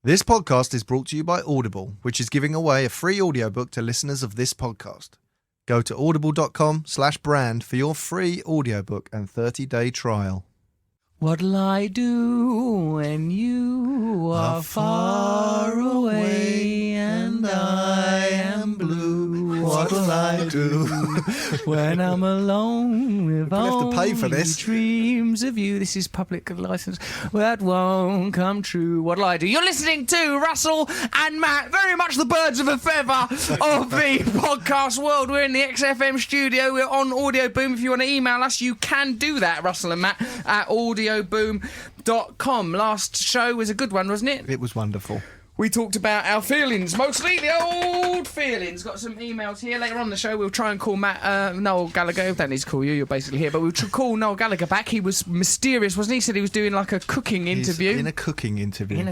This podcast is brought to you by Audible, which is giving away a free audiobook to listeners of this podcast. Go to audible.com/brand for your free audiobook and 30-day trial. What'll I do when you are far away and I am blue? What'll I do when I'm alone with have to pay for this. dreams of you? This is public license. That won't come true. What'll I do? You're listening to Russell and Matt, very much the birds of a feather of the podcast world. We're in the XFM studio. We're on Audio Boom. If you want to email us, you can do that, Russell and Matt, at audioboom.com. Last show was a good one, wasn't it? It was wonderful. We talked about our feelings, mostly the old feelings. Got some emails here. Later on in the show, we'll try and call Noel Gallagher. We don't need to call you, you're basically here. But we'll call Noel Gallagher back. He was mysterious, wasn't he? He said he was doing like a cooking interview. In a cooking interview.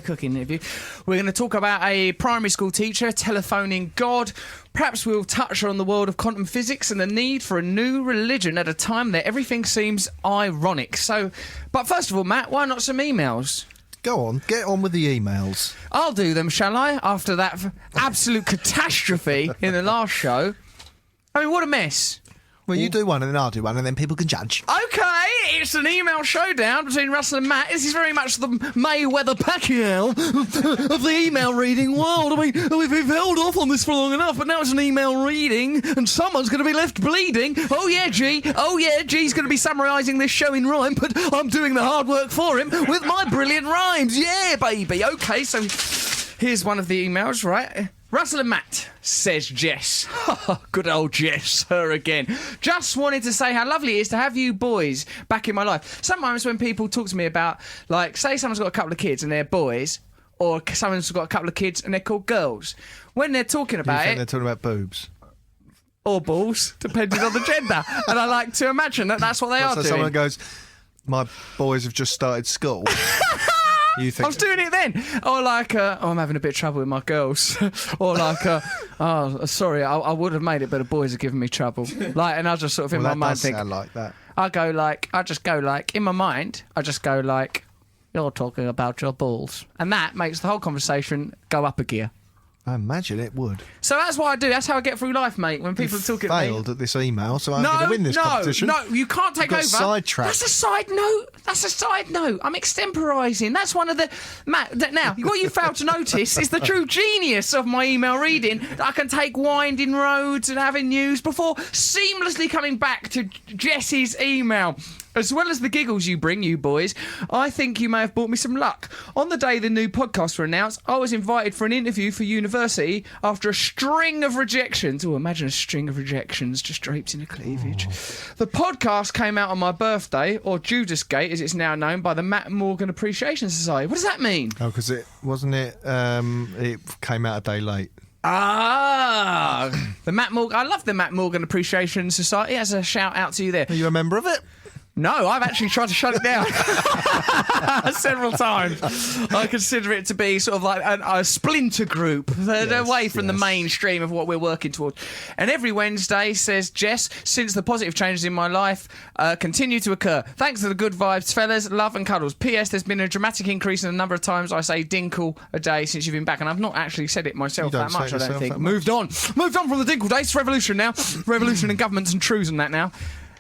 We're going to talk about a primary school teacher telephoning God. Perhaps we'll touch on the world of quantum physics and the need for a new religion at a time that everything seems ironic. But first of all, Matt, why not some emails? Go on, get on with the emails. I'll do them, shall I? After that absolute catastrophe in the last show. I mean, what a mess. Well, you do one and then I'll do one and then people can judge. Okay, it's an email showdown between Russell and Matt. This is very much the Mayweather-Pacquiao of the email reading world. I mean, we've held off on this for long enough, but now it's an email reading and someone's going to be left bleeding. Oh yeah, G's going to be summarising this show in rhyme, but I'm doing the hard work for him with my brilliant rhymes. Yeah, baby. Okay, so here's one of the emails, right? Russell and Matt, says Jess. Good old Jess, her again. Just wanted to say how lovely it is to have you boys back in my life. Sometimes when people talk to me about, like, say someone's got a couple of kids and they're boys, or someone's got a couple of kids and they're called girls, when they're talking about They're talking about boobs. Or balls, depending on the gender. And I like to imagine that that's what they are so doing. Someone goes, my boys have just started school. You think, I was doing it then. Or like, I'm having a bit of trouble with my girls. Or like, sorry, I would have made it, but the boys are giving me trouble. Like, and I just sort of in my mind think, sound like that. in my mind, you're talking about your balls. And that makes the whole conversation go up a gear. I imagine it would. So that's what I do. That's how I get through life, mate. When people talk at me. Failed at this email, so I'm going to win this competition. No, you can't take over. Sidetracked. That's a side note. I'm extemporising. That's one of the... Matt, now, what you failed to notice is the true genius of my email reading. I can take winding roads and avenues before seamlessly coming back to Jess's email. As well as the giggles you bring, you boys, I think you may have brought me some luck. On the day the new podcasts were announced, I was invited for an interview for university after a string of rejections. Oh, imagine a string of rejections just draped in a cleavage. The podcast came out on my birthday, or Judas Gate, as it's now known, by the Matt Morgan Appreciation Society. What does that mean? Oh, because it came out a day late. The Matt Morgan. I love the Matt Morgan Appreciation Society. As a shout out to you there. Are you a member of it? No, I've actually tried to shut it down several times. I consider it to be sort of like a splinter group, away from the mainstream of what we're working towards. And every Wednesday, says Jess, since the positive changes in my life continue to occur. Thanks to the good vibes, fellas, love and cuddles. P.S. There's been a dramatic increase in the number of times I say dinkle a day since you've been back, and I've not actually said it myself that much, I don't think. Moved on from the dinkle days. It's revolution now. Revolution in governments and truths and that now.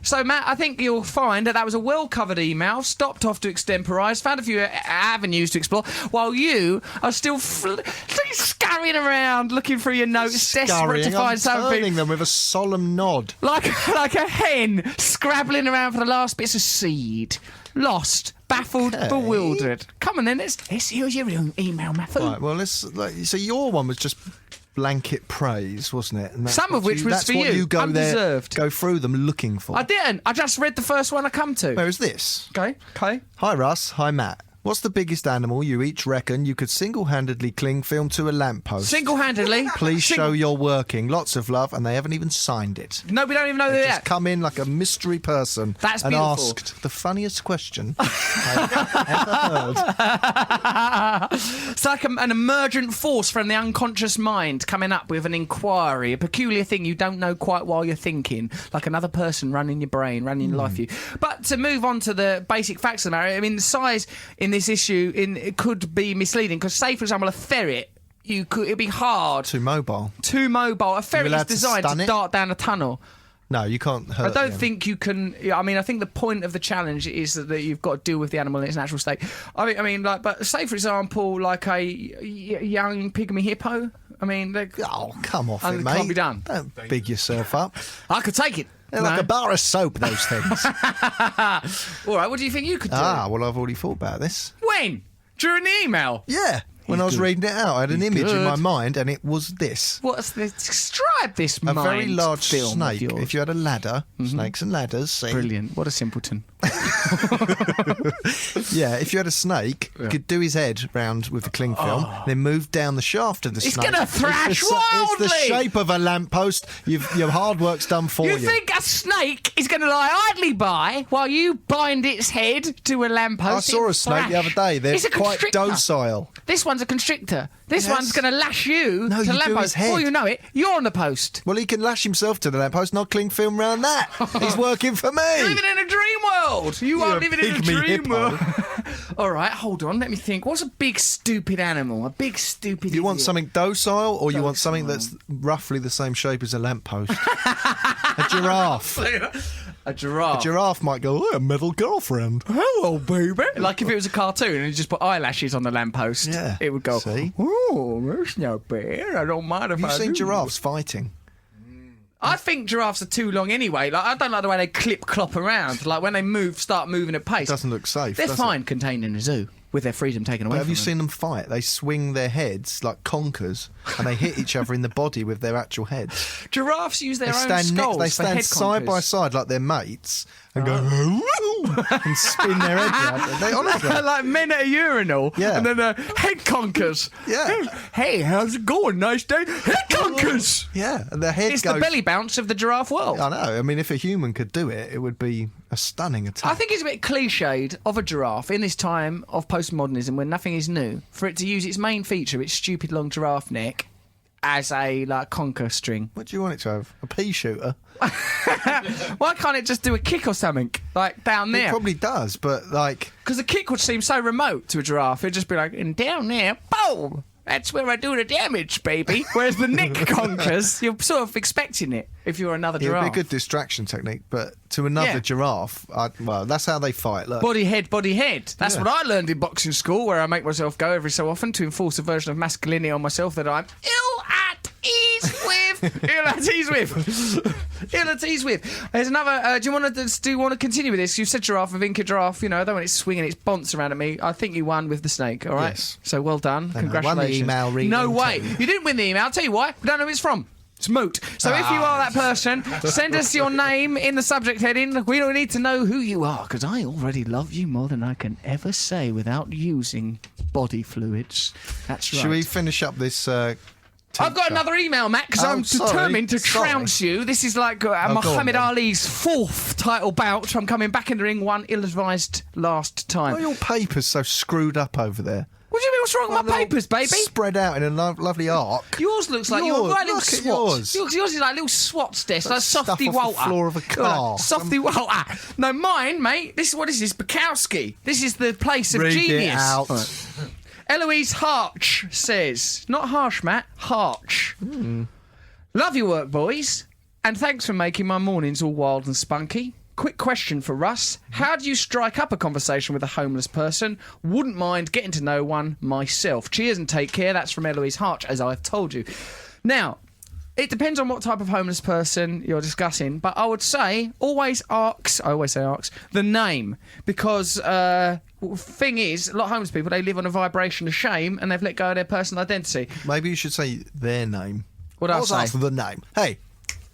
So, Matt, I think you'll find that was a well-covered email, stopped off to extemporise, found a few avenues to explore, while you are still scurrying around looking through your notes, desperate to find something. Turning them with a solemn nod. Like a hen scrabbling around for the last bits of seed. Lost, baffled, bewildered. Come on then, let's hear your email, Matthew. Right, well, so your one was just blanket praise, wasn't it? And some of which was for you. That's what you go undeserved. Go through them looking for. I didn't. I just read the first one I come to. Where is this? Okay. Hi, Russ. Hi, Matt. What's the biggest animal you each reckon you could single-handedly cling film to a lamppost? Single-handedly? Please show you're working. Lots of love, and they haven't even signed it. No, we don't even know they that. Just come in like a mystery person. That's and beautiful. Asked the funniest question I've ever heard. It's like an emergent force from the unconscious mind coming up with an inquiry, a peculiar thing you don't know quite while you're thinking, like another person running your brain, running your life for you. But to move on to the basic facts of the matter, I mean, the size in in this issue it could be misleading because, say, for example, a ferret, it'd be hard. Too mobile. A ferret is designed to dart down a tunnel. No, you can't hurt I don't think you can. I mean, I think the point of the challenge is that you've got to deal with the animal in its natural state. I mean, but say, for example, like a young pygmy hippo. I mean, come off it, mate. Can't be done. Don't big yourself up. I could take it. They're like a bar of soap, those things. All right, what do you think you could do? Well, I've already thought about this. When? During the email? Yeah. When I was reading it out, I had an image in my mind, and it was this. What's this? Describe this A very large film snake. of yours. If you had a ladder, snakes and ladders. See? Brilliant. What a simpleton. Yeah, if you had a snake, you could do his head round with the cling film, then move down the shaft of the snake. It's going to thrash wildly! It's the shape of a lamppost. Your hard work's done for you. You think a snake is going to lie idly by while you bind its head to a lamppost? I saw a snake the other day. They're quite docile. This one's a constrictor. This one's going to lash you to the lamppost. Before you know it, you're on the post. Well, he can lash himself to the lamppost and I'll cling film round that. He's working for me. You're living in a dream world. You are living in a dream world. All right, hold on. Let me think. What's a big, stupid animal? A big, stupid You want something docile or you want something that's roughly the same shape as a lamppost? A giraffe. A giraffe. A giraffe might go, a metal girlfriend. Hello, baby. Like if it was a cartoon and you just put eyelashes on the lamppost, it would go, see? Oh, that's no bad. I don't mind if You've seen giraffes fighting. I think giraffes are too long anyway. Like I don't like the way they clop around. Like when they start moving at pace. It doesn't look safe. They're fine contained in a zoo with their freedom taken away. But have from you them. seen them fight? They swing their heads like conkers, and they hit each other in the body with their actual heads. Giraffes use their own skulls. They for stand head side by conkers. side like they're mates and go and spin their head round. They honestly. Like men at a urinal. Yeah. And then head conkers. Yeah. Hey, how's it going? Nice day. Head conkers. Yeah, and their head It's goes. the belly bounce of the giraffe world. I know. I mean, if a human could do it, it would be a stunning attack. I think it's a bit cliched of a giraffe in this time of postmodernism when nothing is new for it to use its main feature, its stupid long giraffe neck, as a conker string. What do you want it to have? A pea shooter? Why can't it just do a kick or something like down there? It probably does, but like Because the kick would seem so remote to a giraffe. It'd just be like, and down there, boom. That's where I do the damage, baby. Whereas the neck conkers, you're sort of expecting it if you're another giraffe. it'd be a good distraction technique, but to another giraffe, well, that's how they fight. Look. Body head, body head. That's Yeah. what I learned in boxing school, where I make myself go every so often to enforce a version of masculinity on myself that I'm ill at ease with. Ill at ease with. Ill at ease with. There's another. Do you want to continue with this? You said giraffe and Vinca giraffe. You know, I don't want it swinging its bonts around at me. I think you won with the snake. All right. Yes. So well done. I Congratulations. won the email reading No way. too. You didn't win the email. I'll tell you why. We don't know who it's from. It's moot. So if you are that person, send us your name in the subject heading. We don't need to know who you are, because I already love you more than I can ever say without using body fluids. That's right. Should we finish up this? I've got another email, Matt, because I'm sorry. determined to trounce you. This is like go on, Muhammad then. Ali's fourth title bout. I'm coming back in the ring one ill-advised last time. Why are your papers so screwed up over there? What do you mean? What's wrong with my papers, baby? Spread out in a lovely arc. Yours looks like Yours, you're right little look at swats. yours. Yours is like little swats desk, like Stuff Softy off Walter. the floor of a car. Like Softy Walter. No, mine, mate. This is what this is. Bukowski. This is the place of Read genius. it out. Eloise Harch says, not harsh, Matt, Harch. Love your work, boys, and thanks for making my mornings all wild and spunky. Quick question for Russ. How do you strike up a conversation with a homeless person? Wouldn't mind getting to know one myself. Cheers and take care. That's from Eloise Harch, as I've told you. Now, it depends on what type of homeless person you're discussing, but I would say always ask the name, because thing is, a lot of homeless people, they live on a vibration of shame and they've let go of their personal identity. Maybe you should say their name. What I What's say? after the name? Hey,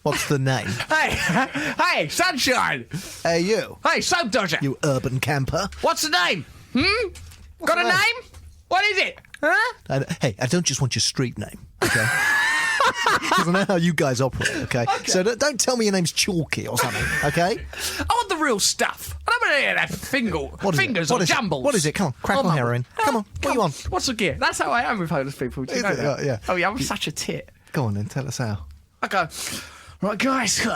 what's the name? Hey, sunshine. Hey, you. Hey, soap dodger. You urban camper. What's the name? Got a the name? name? What is it? Huh? Hey, I don't just want your street name, okay? Because I know how you guys operate, okay? So don't tell me your name's Chalky or something, okay? I want the real stuff. I don't want to hear that fingers What or is it? jumbles. What is it? Come on, crack Oh, on mum. heroin. Come on, what you want? What's the gear? That's how I am with homeless people. Do you Is know it? that? Yeah. Oh, yeah, I'm such a tit. Go on then, tell us how. I go, right, guys,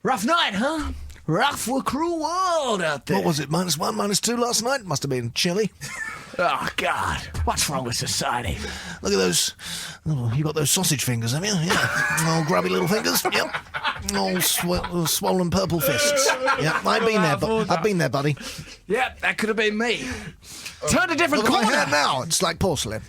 rough night, huh? rough, cruel world out there. What was it, -1, -2 last night? Must have been chilly. Oh, God. What's wrong with society? Look at those. Oh, you got those sausage fingers, have you? Yeah. All grubby little fingers. Yep. All swollen purple fists. Yeah, I've been there. I've been there, buddy. Yeah, that could have been me. Turn a different Look at my corner. hand now. It's like porcelain.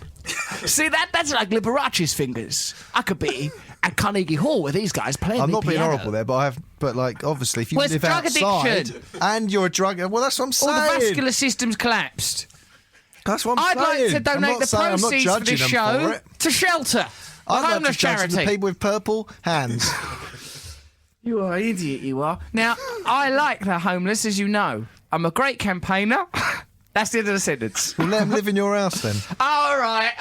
See, that's like Liberace's fingers. I could be at Carnegie Hall with these guys playing I'm the not being piano. horrible there, but like, obviously, if you Well, it's live drug outside addiction. and you're a drug, well, that's what I'm saying. All the vascular system's collapsed. That's what I'm I'd saying. like to donate the proceeds for judging this them for show it. to Shelter, a I'd like homeless to judge charity. the people with purple hands. You are an idiot, you are. Now, I like the homeless, as you know. I'm a great campaigner. That's the end of the sentence. Well, let them live in your house then. All right.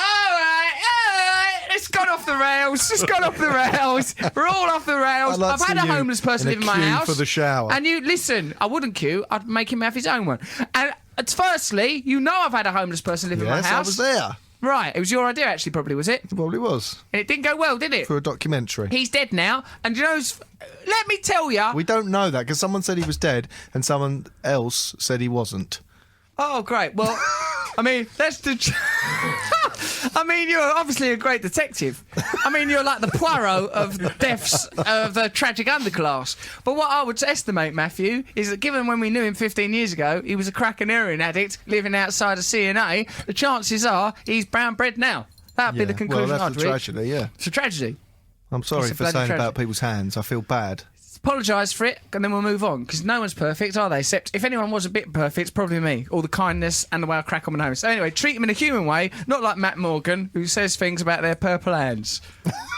It's gone off the rails. It's gone off the rails. We're all off the rails. I'd like I've to had see a you homeless person in a live in my queue house. for the shower. And you, listen, I wouldn't queue. I'd make him have his own one. And firstly, you know I've had a homeless person live in my Yes, I house. was there. Right. It was your idea, actually, probably, was it? It probably was. And it didn't go well, did it? For a documentary. He's dead now. And you know, let me tell you. We don't know that because someone said he was dead and someone else said he wasn't. Oh, great. Well, I mean, that's the... I mean, you're obviously a great detective. I mean, you're like the Poirot of the deaths of the tragic underclass. But what I would estimate, Matthew, is that given when we knew him 15 years ago, he was a crack and heroin addict living outside of C&A, the chances are he's brown bread now. That'd be the conclusion Well, I'd that's a reach. tragedy, yeah. It's a tragedy. I'm sorry It's a for bloody saying tragedy. about people's hands. I feel bad. Apologise for it, and then we'll move on, because no one's perfect, are they? Except if anyone was a bit perfect, it's probably me. All the kindness and the way I crack on my nose. So anyway, treat him in a human way, not like Matt Morgan, who says things about their purple hands.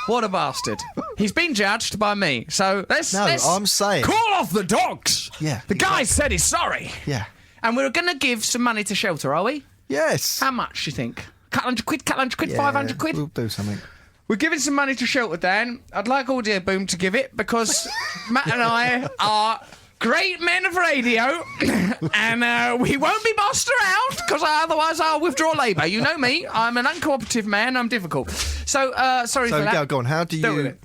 What a bastard. He's been judged by me, so let's I'm saying. call off the dogs. Yeah, The guy said he's sorry. Yeah. And we're going to give some money to Shelter, are we? Yes. How much, do you think? Couple hundred quid, Yeah, 500 quid? We'll do something. We're giving some money to Shelter, Dan. I'd like Audio Boom to give it because Matt and I are great men of radio and we won't be bossed around because otherwise I'll withdraw labour. You know me. I'm an uncooperative man. I'm difficult. So, sorry for that. Go on. How do Deal with you it.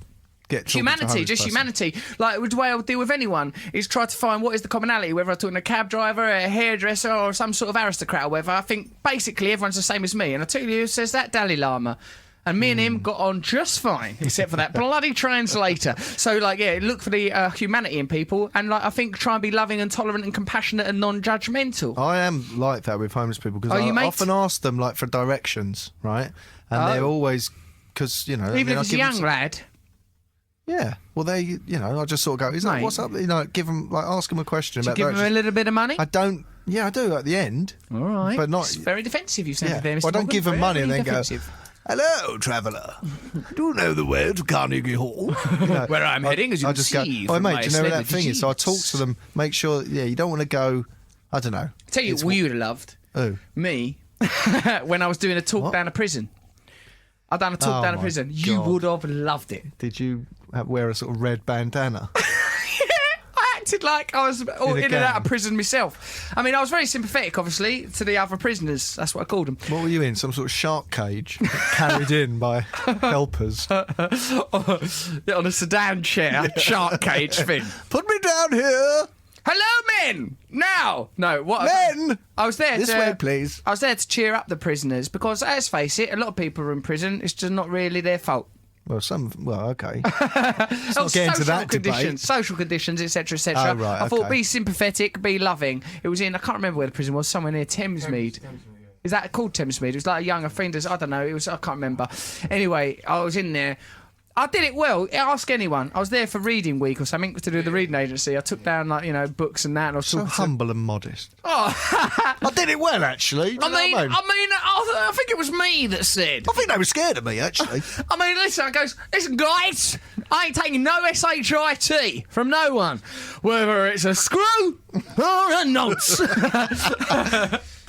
get talking to a Humanity, homeless just person? humanity. Like the way I would deal with anyone is try to find what is the commonality, whether I'm talking to a cab driver, a hairdresser, or some sort of aristocrat or whatever. I think basically everyone's the same as me. And I tell you who says that, Dalai Lama. And me and him got on just fine, except for that bloody translator. So, like, yeah, look for the humanity in people, and like I think try and be loving and tolerant and compassionate and non-judgmental. I am like that with homeless people because Are I you, mate? often ask them like for directions, right? And they're always because I Even mean, if I it's a give them young lad. Yeah. Well, I just sort of go, is that Mate. what's up? Give them ask them a question Do you about give him a directions. little bit of money? I don't. Yeah, I do at the end. All right. But not. It's very defensive, you sounded Yeah. there, Mr. Well, I don't Morgan. give them money and Very then go, defensive. "Hello, traveller. Do you know the way to Carnegie Hall?" Where I'm heading, as you I can just see go, "Oh, from mate, my do you know where that celebrity thing is?" So I talk jeans. to them, make sure. Yeah, you don't want to go. I don't know. Tell you It's what you would have loved. Oh, Me, when I was doing a talk What? down a prison. I've done a talk Oh down a my prison. You God. would have loved it. did you wear a sort of red bandana? I acted like I was all in and out of gang. prison myself. I mean, I was very sympathetic, obviously, to the other prisoners. That's what I called them. What were you in? Some sort of shark cage carried in by helpers? On a sedan chair, shark cage thing. Put me down here, Hello, men! Now! No, what? men. I was there This to, way, please. I was there to cheer up the prisoners because, let's face it, a lot of people are in prison. It's just not really their fault. Well, okay. Let's not get into that debate. Social conditions, etc., etc. Oh, right, I thought, okay. be sympathetic, be loving. It was in, I can't remember where the prison was, somewhere near Thamesmead. Is that called Thamesmead? It was like a young offenders. I don't know. It was. I can't remember. Anyway, I was in there. I did it well. Ask anyone. I was there for reading week or something to do with the reading agency. I took down books and that. And I was So talking to- humble and modest. Oh, I did it well, actually. Do you know what I think it was me that said. I think they were scared of me, actually. I mean, listen, I goes, listen, guys, I ain't taking no SHIT from no one, whether it's a screw or a nonce.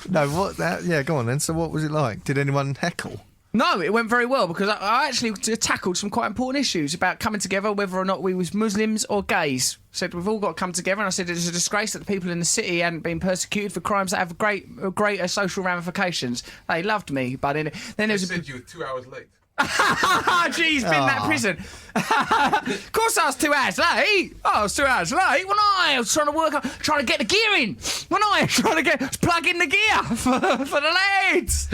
No, what that? Yeah, go on then. So, what was it like? Did anyone heckle? No, it went very well because I actually tackled some quite important issues about coming together, whether or not we was Muslims or gays. Said we've all got to come together, and I said it's a disgrace that the people in the city hadn't been persecuted for crimes that have greater social ramifications. They loved me, but then there was said you were 2 hours late. Geez, been in that prison. Of course I was 2 hours late. I was 2 hours late when I was trying to get the gear in. When I was trying to plug in the gear for the lads.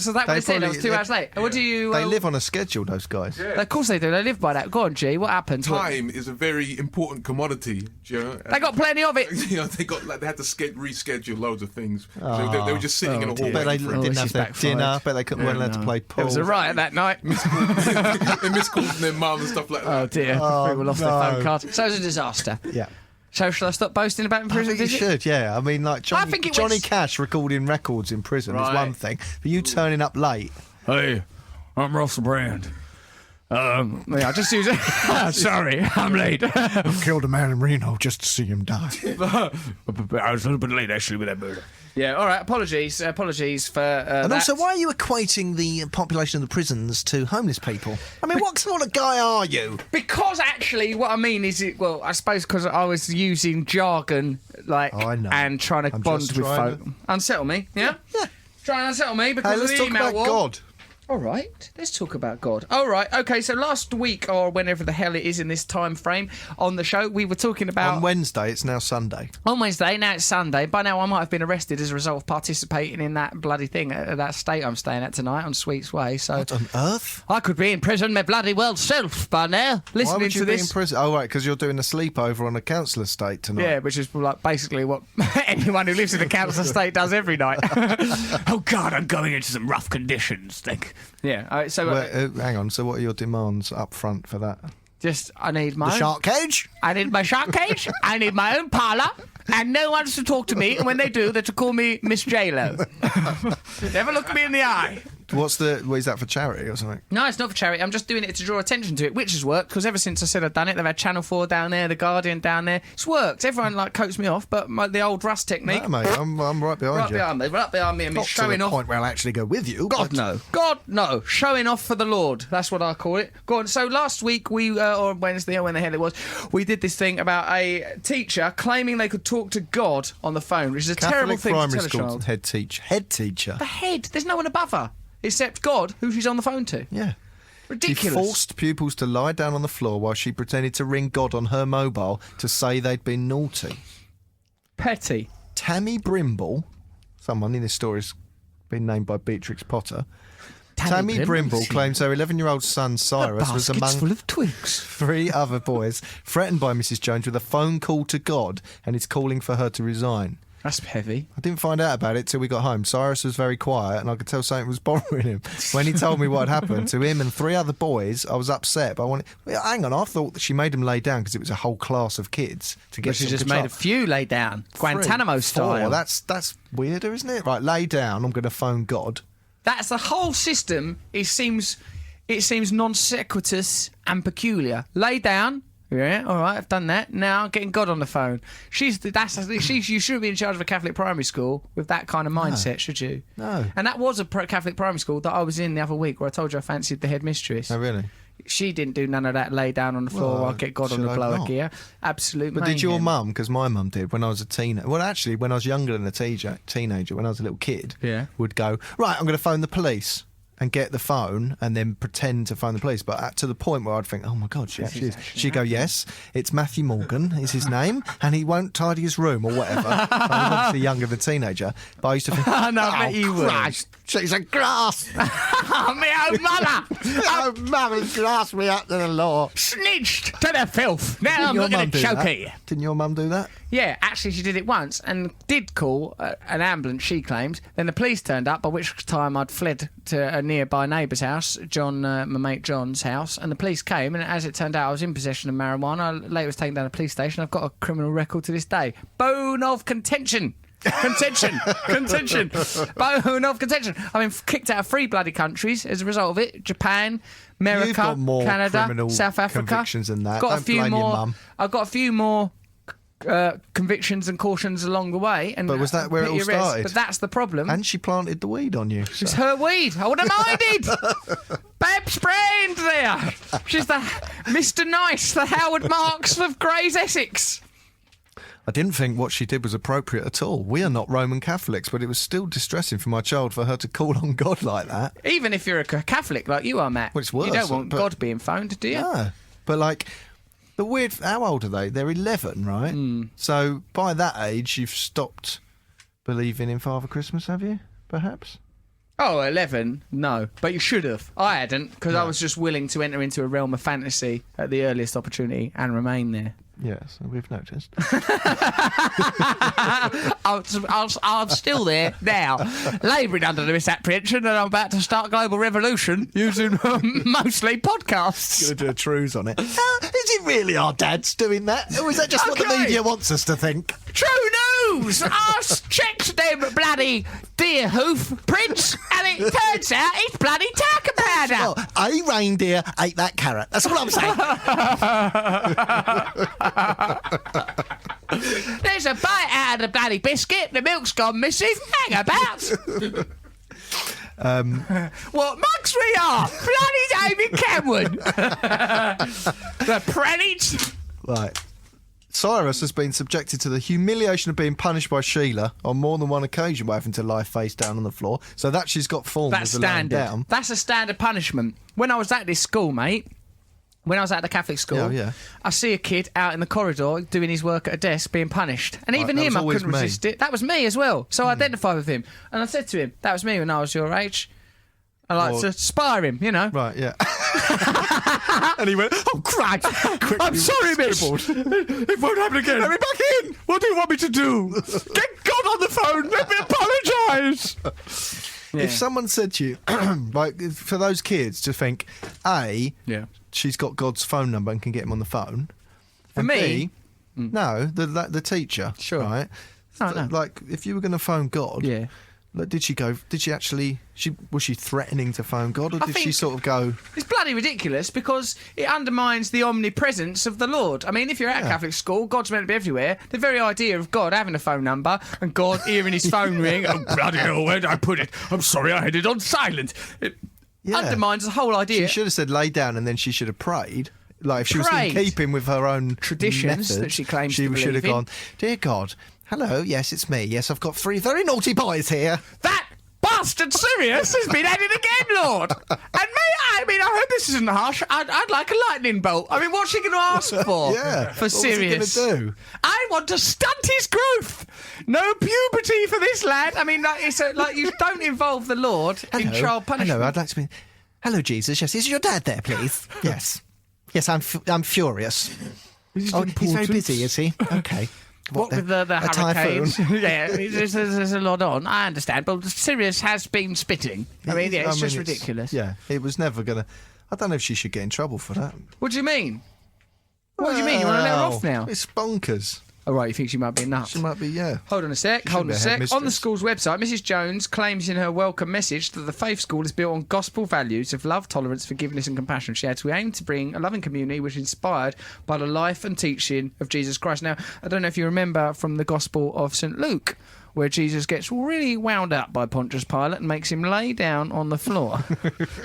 So that was it. I was 2 hours late. What do you... They live on a schedule, those guys. Yeah. Of course they do. They live by that. Go on, G. What happened? Time is a very important commodity. Do you know? They got plenty of it. You know, they had to reschedule loads of those. So they were just sitting in a hall. But they waiting for it. didn't have their dinner. But they weren't allowed to play pool. It was a riot that night. They missed calls their mum and stuff like that. Oh dear. People lost their phone card. So it was a disaster. Yeah. So shall I stop boasting about in prison? I think you should, yeah. I mean, like Johnny was... Cash recording records in prison is Right. one thing, but you turning up late. Hey, I'm Russel Brand. I just use it. Sorry, I'm late. I killed a man in Reno just to see him die. I was a little bit late actually with that murder. Yeah, all right. Apologies for. And that. also, why are you equating the population of the prisons to homeless people? I mean, what sort of guy are you? Because actually, what I mean is, I suppose because I was using jargon, like, I know. and trying to bond with folk. Unsettle me, yeah? Yeah. Try and unsettle me because Hey, let's of the talk email about war. God. All right, let's talk about God. All right, okay, so last week, or whenever the hell it is in this time frame on the show, we were talking about... On Wednesday, it's now Sunday. On Wednesday, now it's Sunday. By now I might have been arrested as a result of participating in that bloody thing at that state I'm staying at tonight on Sweets Way. So What on earth? I could be in prison my bloody well self by now, listening Why would you to be this. in prison? Oh, right, because you're doing a sleepover on a council estate tonight. Yeah, which is like basically what anyone who lives in a council estate does every night. Oh God, I'm going into some rough conditions. Yeah. Hang on, so what are your demands up front for that? Just I need my The shark cage? I need my shark cage. I need my own parlour, and no one's to talk to me. And when they do, they're to call me Miss J-Lo. Never look me in the eye. What is that for charity or something? No, it's not for charity. I'm just doing it to draw attention to it, which has worked, because ever since I said I'd done it, they've had Channel 4 down there, The Guardian down there. It's worked. Everyone coats me off, but the old Rust technique. No, mate, I'm right behind you. Right behind me, and Not showing to the off. point where I'll actually go with you. God no, showing off for the Lord. That's what I call it. Go on. So last week or Wednesday, or when the hell it was, we did this thing about a teacher claiming they could talk to God on the phone, which is a terrible thing to tell a child. Head teacher. The head. There's no one above her except God, who she's on the phone to. Yeah. Ridiculous. She forced pupils to lie down on the floor while she pretended to ring God on her mobile to say they'd been naughty. Petty. Tammy Brimble, someone in this story's been named by Beatrix Potter. Tammy Brimble claims her 11-year-old son Cyrus was among full of twigs. 3 other boys threatened by Mrs. Jones with a phone call to God, and is calling for her to resign. That's heavy. I didn't find out about it till we got home. Cyrus was very quiet, and I could tell something was bothering him. When he told me what had happened to him and 3 other boys, I was upset. But hang on, I thought that she made them lay down because it was a whole class of kids to get. But she some just control. made a few lay down, 3, Guantanamo 4, style. That's weirder, isn't it? Right, lay down. I'm going to phone God. That's the whole system. It seems non sequitur and peculiar. Lay down. Yeah, all right, I've done that. Now getting God on the phone. You shouldn't be in charge of a Catholic primary school with that kind of mindset, should you? No. And that was a Catholic primary school that I was in the other week, where I told you I fancied the headmistress. Oh, really? She didn't do none of that. Lay down on the floor Well, while get God on the should I blower not? gear. Absolute. But did your mayhem. mum? Because my mum did when I was a teenager. Well, actually, when I was younger than a teenager, when I was a little kid, Yeah. would go, right, I'm going to phone the police. And get the phone and then pretend to phone the police. But to the point where I'd think, oh my God, she actually is. She'd go, yes, it's Matthew Morgan is his name, and he won't tidy his room or whatever. I'm obviously younger than a teenager. But I used to think, No, I bet you would. Christ, she's a grass. Oh, my own mother! Oh, mummy, grass me up to the law. Snitched to the filth. Now I'm Your looking mum at do that? Chokey. Didn't your mum do that? Yeah, actually she did it once and did call an ambulance, she claimed. Then the police turned up, by which time I'd fled to a nearby neighbour's house, my mate John's house, and the police came, and as it turned out I was in possession of marijuana. I later was taken down to the police station. I've got a criminal record to this day. Bone of contention. Contention. Bone of contention. I mean, kicked out of 3 bloody countries as a result of it. Japan, America, You've got more Canada, criminal South Africa. convictions than that. Got Don't a few blame your more. mum. I've got a few more convictions and cautions along the way. And But was that where it all petty arrests. started? But that's the problem. And she planted the weed on you. So. It's her weed. I would have minded. Babs Brand there. She's the Mr. Nice, the Howard Marks of Grey's Essex. I didn't think what she did was appropriate at all. We are not Roman Catholics, but it was still distressing for my child for her to call on God like that. Even if you're a Catholic like you are, Matt. Well, it's worse, you don't want God being phoned, do you? No. But, like, the weird... How old are they? They're 11, right? So, by that age, you've stopped believing in Father Christmas, have you? Perhaps? Oh, 11? No. But you should have. I hadn't, because I was just willing to enter into a realm of fantasy at the earliest opportunity and remain there. Yes, we've noticed. I'm still there now, labouring under the misapprehension that I'm about to start a global revolution using mostly podcasts. Going to do a truce on it. Is it really our dads doing that? Or is that just what the media wants us to think? True news! I checked them bloody deer hoof prints, and it turns out it's bloody talcum powder. Well, a reindeer ate that carrot. That's all I'm saying. There's a bite out of the bloody biscuit. The milk's gone missing. Hang about. What mugs we are! Bloody David Cameron. The Prelate. Right. Cyrus has been subjected to the humiliation of being punished by Sheila on more than one occasion by having to lie face down on the floor. So that she's got form That's as a laying standard. down. That's a standard punishment. When I was at this school, mate, when I was at the Catholic school, I see a kid out in the corridor doing his work at a desk being punished. And even him, I couldn't resist it. That was me as well. So I identified with him. And I said to him, that was me when I was your age. I like to spar him, you know. Right, yeah. And he went, oh, crap. I'm sorry, miss. It won't happen again. Let me back in. What do you want me to do? Get God on the phone. Let me apologise. Yeah. If someone said to you, like, for those kids to think, A, she's got God's phone number and can get him on the phone. For and me? B, no, the teacher. Sure. Right? Oh, no. Like, if you were going to phone God... Yeah. Like, did she actually... Was she threatening to phone God, or did she sort of go... It's bloody ridiculous because it undermines the omnipresence of the Lord. I mean, if you're at a Catholic school, God's meant to be everywhere. The very idea of God having a phone number and God hearing his phone ring, oh, bloody hell, where did I put it? I'm sorry, I had it on silent. It undermines the whole idea. She should have said lay down and then she should have prayed. Like, if she was in keeping with her own traditions method, that she claims to believe should have in. gone, dear God, hello, yes, it's me. Yes, I've got 3 very naughty boys here. That bastard Sirius has been at it again, Lord. And I hope this isn't harsh. I'd like a lightning bolt. I mean, what's she going to ask for? For Sirius? What's he going to do? I want to stunt his growth. No puberty for this lad. I mean, you don't involve the Lord in child punishment. Hello, I'd like to be... Hello, Jesus. Yes, is your dad there, please? Yes. Yes, I'm furious. He's very busy, is he? Okay. What with the hurricanes? Yeah, there's a lot on. I understand, but Sirius has been spitting. It's just ridiculous. Yeah, it was never going to... I don't know if she should get in trouble for that. What do you mean? What do you mean? You want to let her off now? It's bonkers. Oh, right, you think she might be nuts? She might be, yeah. Hold on a sec. On the school's website, Mrs. Jones claims in her welcome message that the faith school is built on gospel values of love, tolerance, forgiveness and compassion. She adds, we aim to bring a loving community which is inspired by the life and teaching of Jesus Christ. Now, I don't know if you remember from the Gospel of St. Luke, where Jesus gets really wound up by Pontius Pilate and makes him lay down on the floor.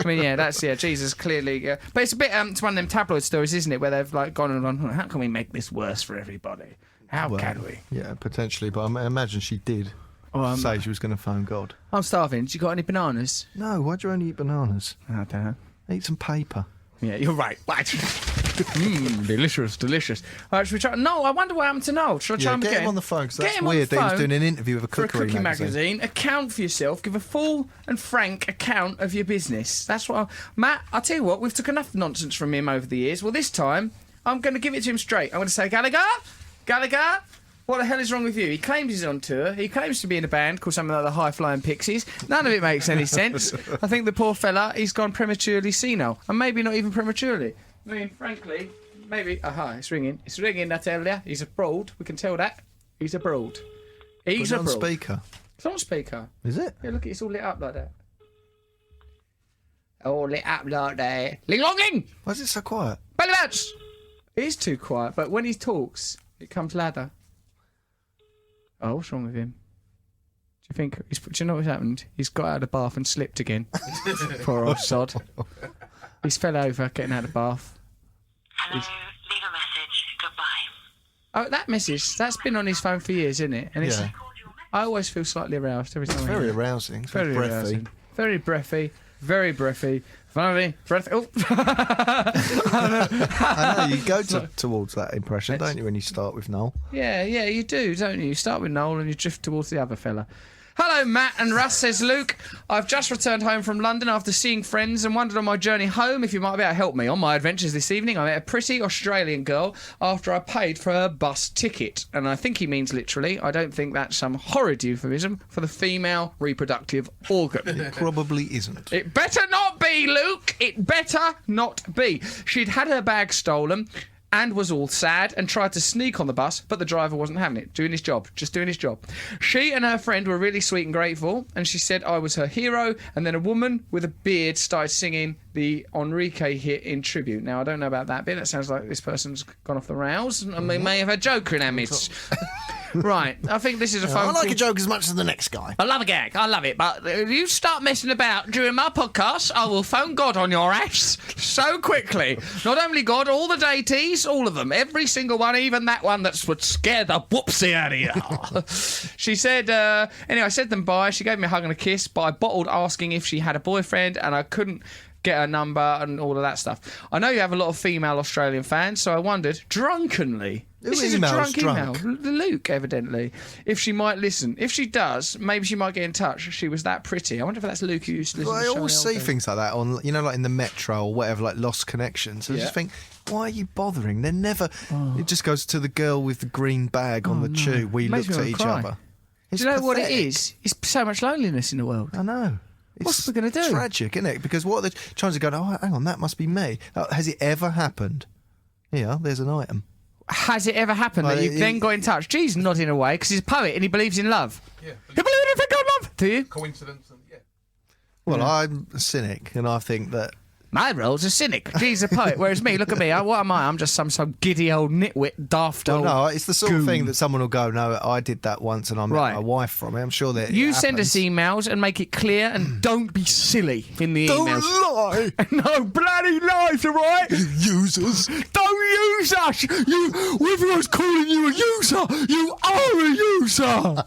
I mean, Jesus clearly... But it's a bit... it's one of them tabloid stories, isn't it, where they've like gone and gone, how can we make this worse for everybody? How can we? Yeah, potentially, but I imagine she did say she was going to phone God. I'm starving. Do you got any bananas? No, why'd you only eat bananas? I don't know. Eat some paper. Yeah, you're right. Delicious. All right, should we try? No, I wonder what happened to Noel. Should I try him again? Get him on the phone, because that's weird that he was doing an interview with a cookery magazine. Account for yourself. Give a full and frank account of your business. That's what Matt, I'll tell you what, we've took enough nonsense from him over the years. Well, this time, I'm going to give it to him straight. I'm going to say, Gallagher, what the hell is wrong with you? He claims he's on tour. He claims to be in a band called something like the High Flying Pixies. None of it makes any sense. I think the poor fella, he's gone prematurely senile. And maybe not even prematurely. I mean, frankly, maybe... Aha, it's ringing. It's ringing, I tell you. He's abroad. We can tell that. He's abroad. He's abroad. It's on speaker. It's on speaker. Is it? Yeah, look, it's all lit up like that. All lit up like that. Ling-longing! Why is it so quiet? Belly bats! It is too quiet, but when he talks... It comes louder. Oh, what's wrong with him? Do you know what's happened? He's got out of the bath and slipped again. Poor old sod. He's fell over getting out of the bath. Hello, leave a message. Goodbye. Oh, that message, that's been on his phone for years, isn't it? And Yeah. I always feel slightly aroused every time I hear Very it. arousing. It's Very breathy. arousing. Very breathy. Very breathy. Finally, breath. Oh. I know, you go towards that impression, don't you, when you start with Noel? Yeah, you do, don't you? You start with Noel and you drift towards the other fella. Hello, Matt and Russ, says Luke. I've just returned home from London after seeing friends and wondered on my journey home if you might be able to help me. On my adventures this evening, I met a pretty Australian girl after I paid for her bus ticket. And I think he means literally. I don't think that's some horrid euphemism for the female reproductive organ. It probably isn't. It better not be, Luke. It better not be. She'd had her bag stolen and was all sad and tried to sneak on the bus, but the driver wasn't having it. Doing his job. Just doing his job. She and her friend were really sweet and grateful, and she said I was her hero, and then a woman with a beard started singing the Enrique hit in tribute. Now, I don't know about that bit. That sounds like this person's gone off the rails, and we may have a joker in our midst. Right, I think this is a phone I like call. a joke as much as the next guy. I love a gag. I love it. But if you start messing about during my podcast, I will phone God on your ass so quickly. Not only God, all the deities, all of them. Every single one, even that one that would scare the whoopsie out of you. She said, anyway, I said them bye. She gave me a hug and a kiss, but I bottled asking if she had a boyfriend, and I couldn't get her number and all of that stuff. I know you have a lot of female Australian fans, so I wondered, drunkenly... This is a drunk email. Luke, evidently. If she might listen. If she does, maybe she might get in touch. She was that pretty. I wonder if that's Luke who used to listen Well, to I always Shelley see Elder. things like that on, like in the metro or whatever, like Lost Connections. I just think, why are you bothering? They're never... It just goes to the girl with the green bag on the tube. We Makes looked me at each cry. other. Do you know what it pathetic. is? It's so much loneliness in the world. I know. What's we gonna do? Tragic, isn't it? Because what they're trying to go, oh, hang on, that must be me. Has it ever happened? Yeah, there's an item. Has it ever happened that you've then got in touch? Geez, nodding away because he's a poet and he believes in love. Yeah. You believe in everything God love? Do you? Coincidence and yeah. Well, I'm a cynic, and I think that My role's a cynic. Geez, a poet. Whereas me, look at me. What am I? I'm just some giddy old nitwit, daft old. no, it's the sort of goon. thing that someone will go, no, I did that once, and I met Right. my wife from it. I'm sure that You it send us happens. emails and make it clear, and don't be silly in the Don't emails. lie, No bloody lies, all right? you users. Don't use us! Everyone's calling you a user! You are a user!